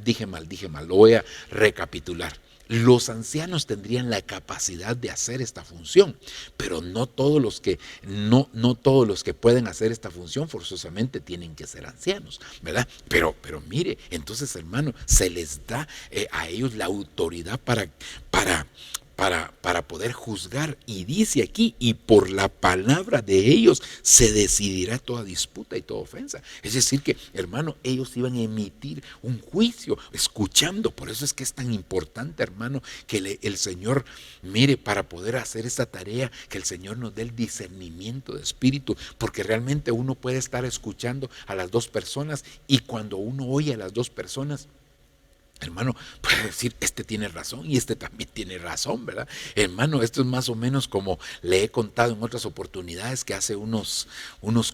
Dije mal, lo voy a recapitular. Los ancianos tendrían la capacidad de hacer esta función, pero no todos los que pueden hacer esta función forzosamente tienen que ser ancianos, ¿verdad? Pero mire, entonces, hermano, se les da a ellos la autoridad para poder juzgar, y dice aquí: y por la palabra de ellos se decidirá toda disputa y toda ofensa. Es decir que, hermano, ellos iban a emitir un juicio escuchando. Por eso es que es tan importante, hermano, que el Señor, mire, para poder hacer esta tarea, que el Señor nos dé el discernimiento de espíritu, porque realmente uno puede estar escuchando a las dos personas, y cuando uno oye a las dos personas, hermano, puede decir: este tiene razón y este también tiene razón, ¿verdad? Hermano, esto es más o menos como le he contado en otras oportunidades, que hace unos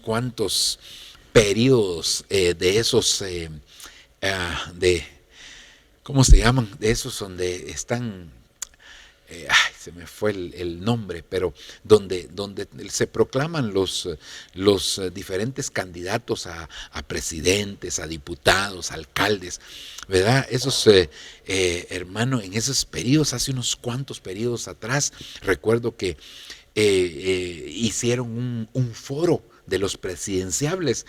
cuantos periodos de esos, ¿cómo se llaman? De esos donde están... se me fue el nombre, pero donde se proclaman los diferentes candidatos a presidentes, a diputados, a alcaldes, ¿verdad? Esos, hermano, en esos periodos, hace unos cuantos periodos atrás, recuerdo que hicieron un foro de los presidenciables,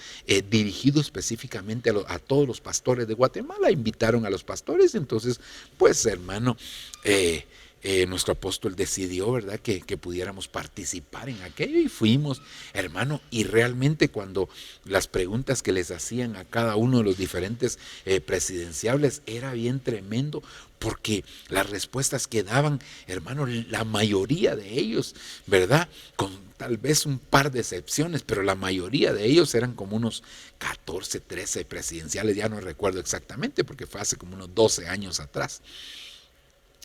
dirigido específicamente a todos los pastores de Guatemala. Invitaron a los pastores. Entonces, pues, hermano, nuestro apóstol decidió, ¿verdad?, que pudiéramos participar en aquello, y fuimos, hermano, y realmente cuando las preguntas que les hacían a cada uno de los diferentes presidenciables era bien tremendo, porque las respuestas que daban, hermano, la mayoría de ellos, ¿verdad?, con tal vez un par de excepciones, pero la mayoría de ellos eran como unos 14, 13 presidenciales, ya no recuerdo exactamente, porque fue hace como unos 12 años atrás.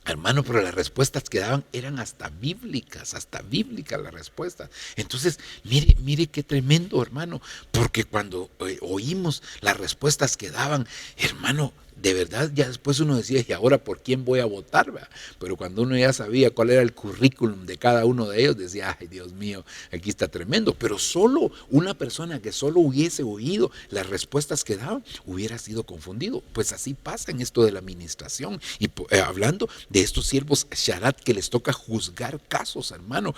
Hermano, pero las respuestas que daban eran hasta bíblicas las respuestas. Entonces, mire qué tremendo, hermano, porque cuando oímos las respuestas que daban, hermano, de verdad, ya después uno decía: ¿y ahora por quién voy a votar? ¿Verdad? Pero cuando uno ya sabía cuál era el currículum de cada uno de ellos, decía: ay, Dios mío, aquí está tremendo. Pero solo una persona que solo hubiese oído las respuestas que daban hubiera sido confundido. Pues así pasa en esto de la administración. Y hablando de estos siervos sharat, que les toca juzgar casos, hermano,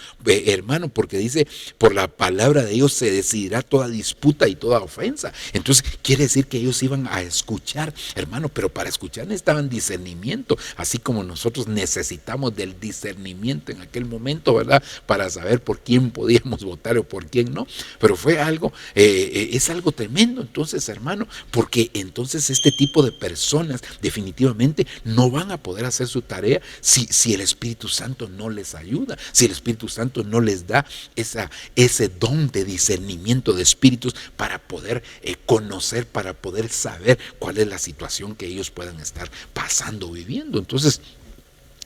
porque dice: por la palabra de ellos se decidirá toda disputa y toda ofensa. Entonces quiere decir que ellos iban a escuchar, hermano, pero para escuchar necesitaban discernimiento, así como nosotros necesitamos del discernimiento en aquel momento, ¿verdad?, para saber por quién podíamos votar o por quién no. Pero fue algo, es algo tremendo, entonces, hermano, porque entonces este tipo de personas definitivamente no van a poder hacer su tarea si el Espíritu Santo no les ayuda, si el Espíritu Santo no les da ese don de discernimiento de espíritus para poder conocer, para poder saber cuál es la situación que ellos puedan estar pasando, viviendo. Entonces,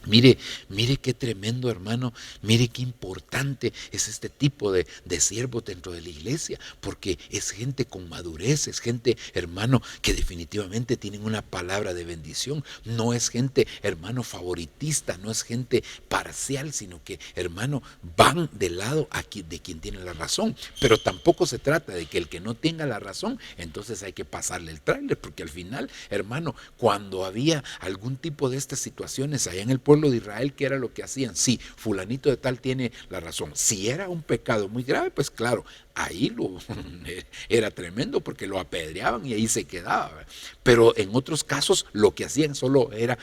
Mire qué tremendo, hermano, mire qué importante es este tipo de siervos dentro de la iglesia, porque es gente con madurez, es gente, hermano, que definitivamente tienen una palabra de bendición. No es gente, hermano, favoritista, no es gente parcial, sino que, hermano, van del lado de quien tiene la razón. Pero tampoco se trata de que el que no tenga la razón, entonces hay que pasarle el tráiler, porque al final, hermano, cuando había algún tipo de estas situaciones allá en el pueblo de Israel, ¿qué era lo que hacían? Sí, fulanito de tal tiene la razón. Si era un pecado muy grave, pues claro, ahí era tremendo, porque lo apedreaban y ahí se quedaba. Pero en otros casos lo que hacían solo era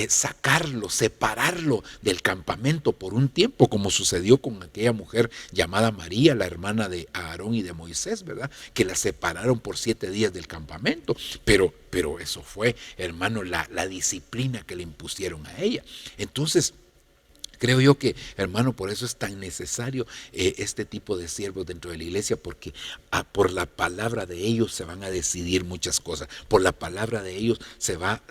sacarlo, separarlo del campamento por un tiempo, como sucedió con aquella mujer llamada María, la hermana de Aarón y de Moisés, ¿verdad? Que la separaron por 7 días del campamento, pero eso fue, hermano, la disciplina que le impusieron a ella. Entonces, creo yo que, hermano, por eso es tan necesario este tipo de siervos dentro de la iglesia, porque por la palabra de ellos se van a decidir muchas cosas. Por la palabra de ellos se va,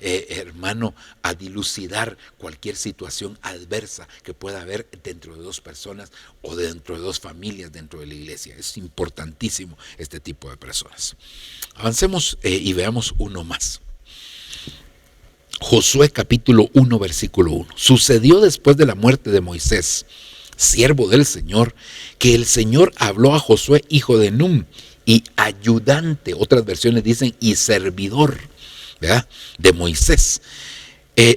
hermano, a dilucidar cualquier situación adversa que pueda haber dentro de dos personas o dentro de dos familias dentro de la iglesia. Es importantísimo este tipo de personas. Avancemos y veamos uno más. Josué capítulo 1 versículo 1. Sucedió después de la muerte de Moisés, siervo del Señor, que el Señor habló a Josué, hijo de Nun, y ayudante, otras versiones dicen, y servidor, ¿verdad?, de Moisés,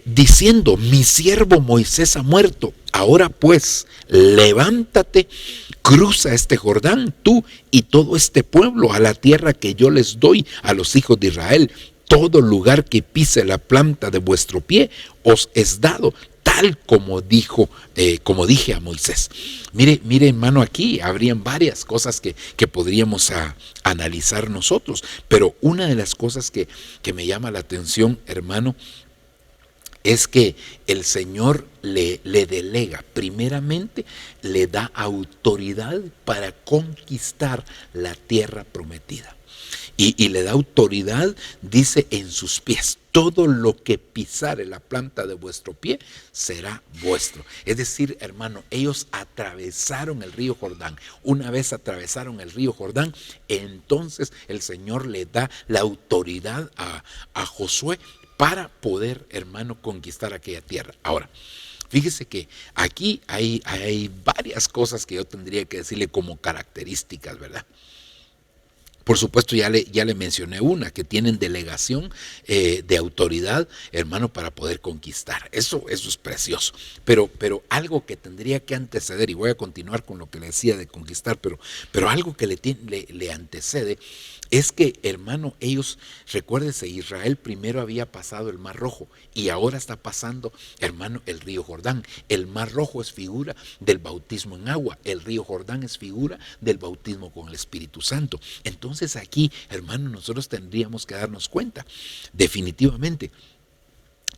diciendo: mi siervo Moisés ha muerto. Ahora pues, levántate, cruza este Jordán, tú y todo este pueblo, a la tierra que yo les doy a los hijos de Israel. Todo lugar que pise la planta de vuestro pie os es dado, tal como dije a Moisés. Mire, hermano, aquí habrían varias cosas que podríamos analizar nosotros, pero una de las cosas que me llama la atención, hermano, es que el Señor le delega, primeramente le da autoridad para conquistar la tierra prometida. Y le da autoridad, dice, en sus pies. Todo lo que pisare la planta de vuestro pie será vuestro. Es decir, hermano, ellos atravesaron el río Jordán. Una vez atravesaron el río Jordán, entonces el Señor le da la autoridad a Josué para poder, hermano, conquistar aquella tierra. Ahora, fíjese que aquí hay varias cosas que yo tendría que decirle como características, ¿verdad? Por supuesto, ya le mencioné una, que tienen delegación de autoridad, hermano, para poder conquistar. Eso es precioso. Pero algo que tendría que anteceder, y voy a continuar con lo que le decía de conquistar, pero algo que le antecede es que, hermano, ellos, recuérdese, Israel primero había pasado el Mar Rojo y ahora está pasando, hermano, el río Jordán. El Mar Rojo es figura del bautismo en agua, el río Jordán es figura del bautismo con el Espíritu Santo. Entonces aquí, hermano, nosotros tendríamos que darnos cuenta, definitivamente,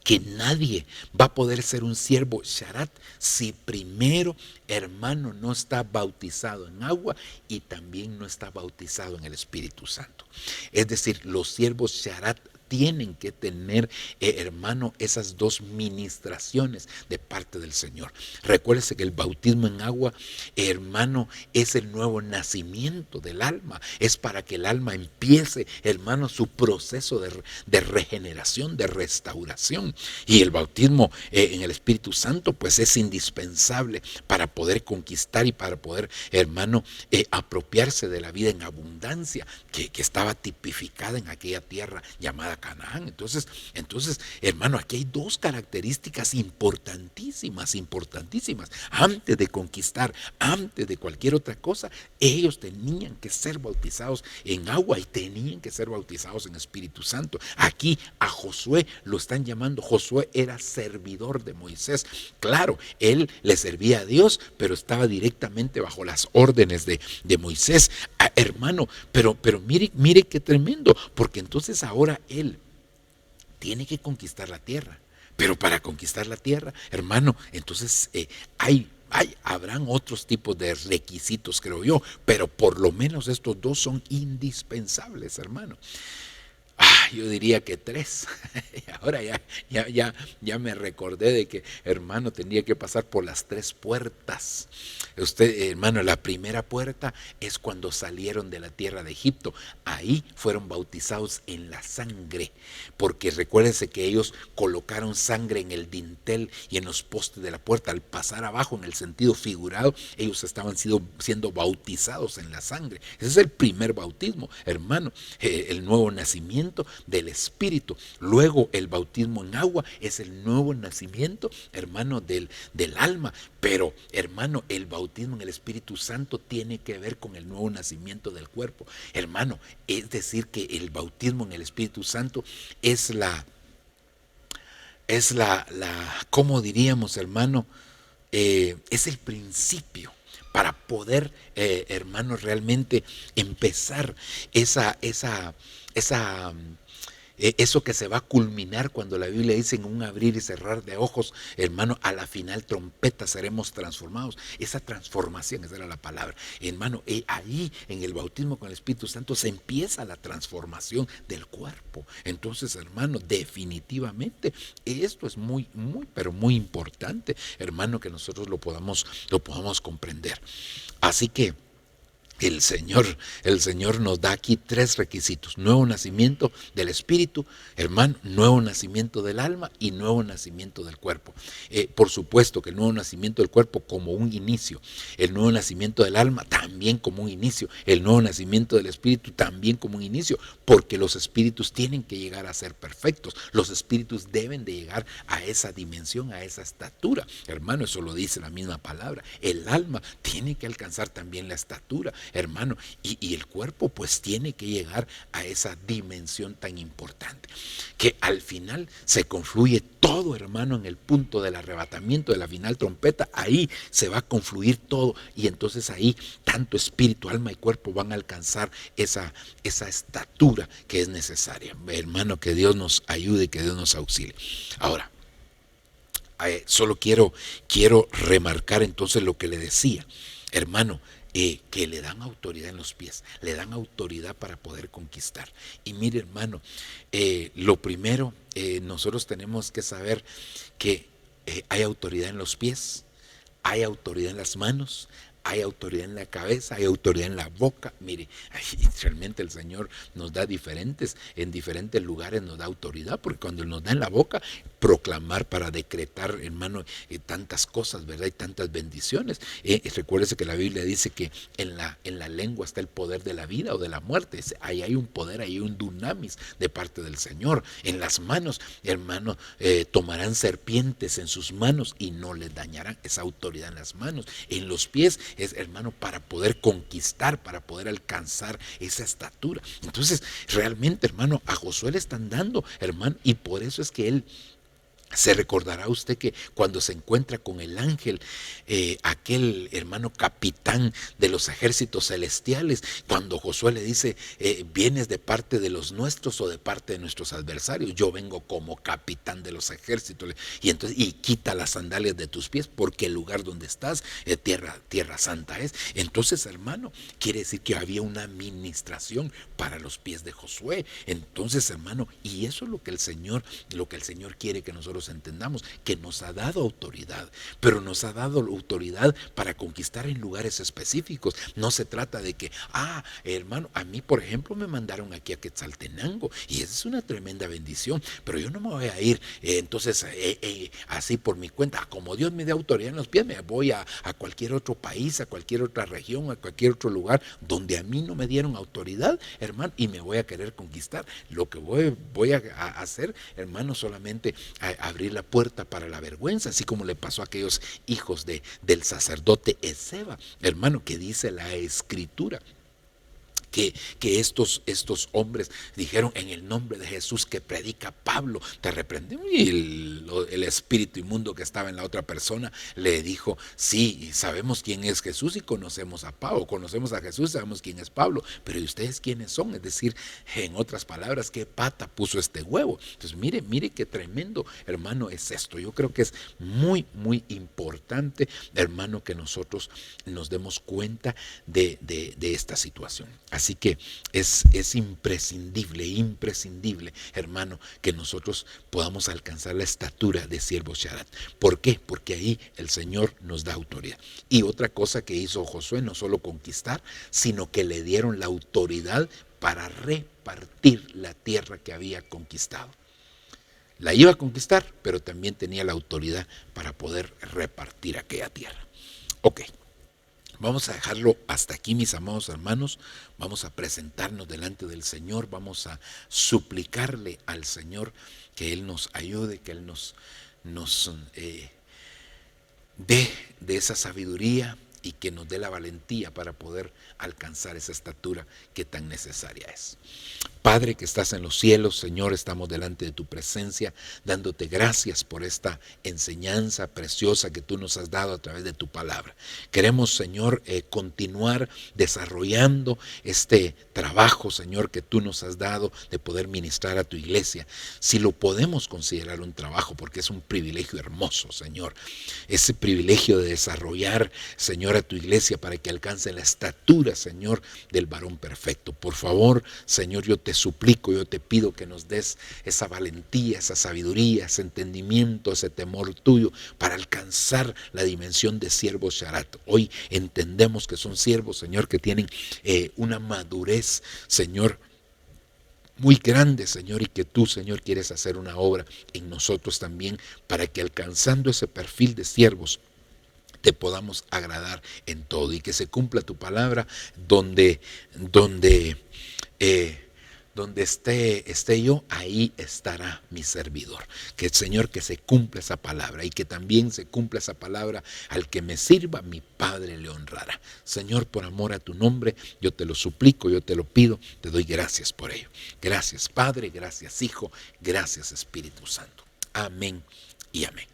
que nadie va a poder ser un siervo Sharat si primero, hermano, no está bautizado en agua y también no está bautizado en el Espíritu Santo. Es decir, los siervos Sharat tienen que tener, hermano, esas dos ministraciones de parte del Señor. Recuérdese que el bautismo en agua, hermano, es el nuevo nacimiento del alma. Es para que el alma empiece, hermano, su proceso de regeneración, de restauración. Y el bautismo en el Espíritu Santo, pues es indispensable para poder conquistar y para poder, hermano, apropiarse de la vida en abundancia que estaba tipificada en aquella tierra llamada Canaán. Entonces, hermano, aquí hay dos características importantísimas. Antes de conquistar, antes de cualquier otra cosa, ellos tenían que ser bautizados en agua y tenían que ser bautizados en Espíritu Santo. Aquí a Josué lo están llamando. Josué era servidor de Moisés. Claro, él le servía a Dios, pero estaba directamente bajo las órdenes de Moisés. Hermano, pero mire qué tremendo, porque entonces ahora él tiene que conquistar la tierra. Pero para conquistar la tierra, hermano, entonces habrán otros tipos de requisitos, creo yo, pero por lo menos estos dos son indispensables, hermano. Yo diría que 3. Ahora ya me recordé de que, hermano, tenía que pasar por las 3 puertas. Usted, hermano, la primera puerta es cuando salieron de la tierra de Egipto. Ahí fueron bautizados en la sangre, porque recuérdense que ellos colocaron sangre en el dintel y en los postes de la puerta. Al pasar abajo, en el sentido figurado, ellos estaban siendo bautizados en la sangre. Ese es el primer bautismo, hermano, el nuevo nacimiento del Espíritu. Luego el bautismo en agua es el nuevo nacimiento, hermano, del alma. Pero, hermano, el bautismo en el Espíritu Santo tiene que ver con el nuevo nacimiento del cuerpo. Hermano, es decir que el bautismo en el Espíritu Santo es ¿cómo diríamos, hermano? Es el principio para poder, hermano, realmente empezar eso que se va a culminar cuando la Biblia dice en un abrir y cerrar de ojos, hermano, a la final trompeta seremos transformados. Esa transformación, esa era la palabra, hermano, ahí en el bautismo con el Espíritu Santo se empieza la transformación del cuerpo. Entonces, hermano, definitivamente esto es muy, muy, pero muy importante, hermano, que nosotros lo podamos comprender. Así que el Señor nos da aquí 3 requisitos: nuevo nacimiento del Espíritu, hermano, nuevo nacimiento del alma y nuevo nacimiento del cuerpo. Por supuesto que el nuevo nacimiento del cuerpo como un inicio, el nuevo nacimiento del alma también como un inicio, el nuevo nacimiento del Espíritu también como un inicio, porque los espíritus tienen que llegar a ser perfectos, los espíritus deben de llegar a esa dimensión, a esa estatura, hermano, eso lo dice la misma palabra. El alma tiene que alcanzar también la estatura, hermano, y el cuerpo pues tiene que llegar a esa dimensión tan importante, que al final se confluye todo, hermano, en el punto del arrebatamiento de la final trompeta. Ahí se va a confluir todo, y entonces ahí tanto espíritu, alma y cuerpo van a alcanzar esa estatura que es necesaria, hermano. Que Dios nos ayude, que Dios nos auxilie. Ahora, solo quiero remarcar entonces lo que le decía, hermano, que le dan autoridad en los pies, le dan autoridad para poder conquistar. Y mire, hermano, lo primero, nosotros tenemos que saber que hay autoridad en los pies, hay autoridad en las manos, hay autoridad en la cabeza, hay autoridad en la boca. Mire, realmente el Señor nos da en diferentes lugares nos da autoridad, porque cuando nos da en la boca, proclamar para decretar, hermano, tantas cosas, ¿verdad? Y tantas bendiciones. Recuérdese que la Biblia dice que en la lengua está el poder de la vida o de la muerte. Ahí hay un poder, ahí hay un dunamis de parte del Señor. En las manos, hermano, tomarán serpientes en sus manos y no les dañarán. Esa autoridad en las manos. En los pies es, hermano, para poder conquistar, para poder alcanzar esa estatura. Entonces, realmente, hermano, a Josué le están dando, hermano, y por eso es que él se recordará usted que cuando se encuentra con el ángel, aquel hermano capitán de los ejércitos celestiales, cuando Josué le dice, ¿vienes de parte de los nuestros o de parte de nuestros adversarios? Yo vengo como capitán de los ejércitos. Y quita las sandalias de tus pies, porque el lugar donde estás, tierra santa es. Entonces, hermano, quiere decir que había una administración para los pies de Josué. Entonces, hermano, y eso es lo que el Señor quiere que nosotros entendamos, que nos ha dado autoridad, pero nos ha dado autoridad para conquistar en lugares específicos. No se trata de que, hermano, a mí, por ejemplo, me mandaron aquí a Quetzaltenango, y esa es una tremenda bendición, pero yo no me voy a ir entonces así por mi cuenta. Como Dios me dé autoridad en los pies, me voy a cualquier otro país, a cualquier otra región, a cualquier otro lugar donde a mí no me dieron autoridad, hermano, y me voy a querer conquistar. Lo que voy a hacer, hermano, solamente abrir la puerta para la vergüenza, así como le pasó a aquellos hijos del sacerdote Ezeba, hermano, que dice la Escritura que estos hombres dijeron, en el nombre de Jesús que predica Pablo, te reprendemos. Y el espíritu inmundo que estaba en la otra persona le dijo, sí, sabemos quién es Jesús y conocemos a Pablo, conocemos a Jesús, sabemos quién es Pablo, pero ¿y ustedes quiénes son? Es decir, en otras palabras, ¿qué pata puso este huevo? Entonces mire qué tremendo, hermano, es esto. Yo creo que es muy, muy importante, hermano, que nosotros nos demos cuenta de esta situación. Así Así que es imprescindible, hermano, que nosotros podamos alcanzar la estatura de siervo Sharat. ¿Por qué? Porque ahí el Señor nos da autoridad. Y otra cosa que hizo Josué, no solo conquistar, sino que le dieron la autoridad para repartir la tierra que había conquistado. La iba a conquistar, pero también tenía la autoridad para poder repartir aquella tierra. Ok, vamos a dejarlo hasta aquí, mis amados hermanos. Vamos a presentarnos delante del Señor, vamos a suplicarle al Señor que Él nos ayude, que Él nos dé de esa sabiduría y que nos dé la valentía para poder alcanzar esa estatura que tan necesaria es. Padre que estás en los cielos, Señor, estamos delante de tu presencia, dándote gracias por esta enseñanza preciosa que tú nos has dado a través de tu palabra. Queremos, Señor, continuar desarrollando este trabajo, Señor, que tú nos has dado de poder ministrar a tu iglesia. Si lo podemos considerar un trabajo, porque es un privilegio hermoso, Señor. Ese privilegio de desarrollar, Señor, a tu iglesia para que alcance la estatura, Señor, del varón perfecto. Por favor, Señor, yo te suplico, yo te pido que nos des esa valentía, esa sabiduría, ese entendimiento, ese temor tuyo para alcanzar la dimensión de siervo Sharat. Hoy entendemos que son siervos, Señor, que tienen una madurez, Señor, muy grande, Señor, y que tú, Señor, quieres hacer una obra en nosotros también para que alcanzando ese perfil de siervos te podamos agradar en todo y que se cumpla tu palabra donde esté yo, ahí estará mi servidor. Que el Señor, que se cumpla esa palabra y que también se cumpla esa palabra: al que me sirva, mi Padre le honrará. Señor, por amor a tu nombre, yo te lo suplico, yo te lo pido, te doy gracias por ello. Gracias Padre, gracias Hijo, gracias Espíritu Santo. Amén y amén.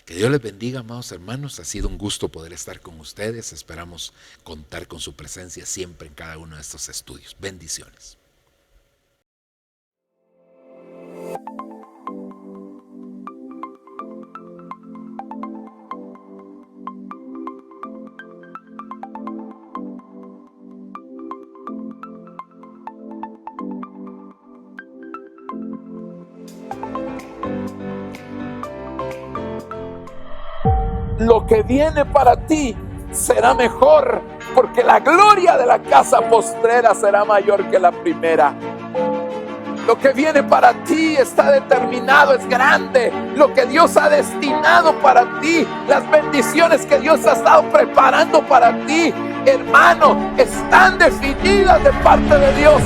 Que Dios les bendiga, amados hermanos. Ha sido un gusto poder estar con ustedes. Esperamos contar con su presencia siempre en cada uno de estos estudios. Bendiciones. Lo que viene para ti será mejor, porque la gloria de la casa postrera será mayor que la primera. Lo que viene para ti está determinado, es grande. Lo que Dios ha destinado para ti, las bendiciones que Dios ha estado preparando para ti, hermano, están definidas de parte de Dios.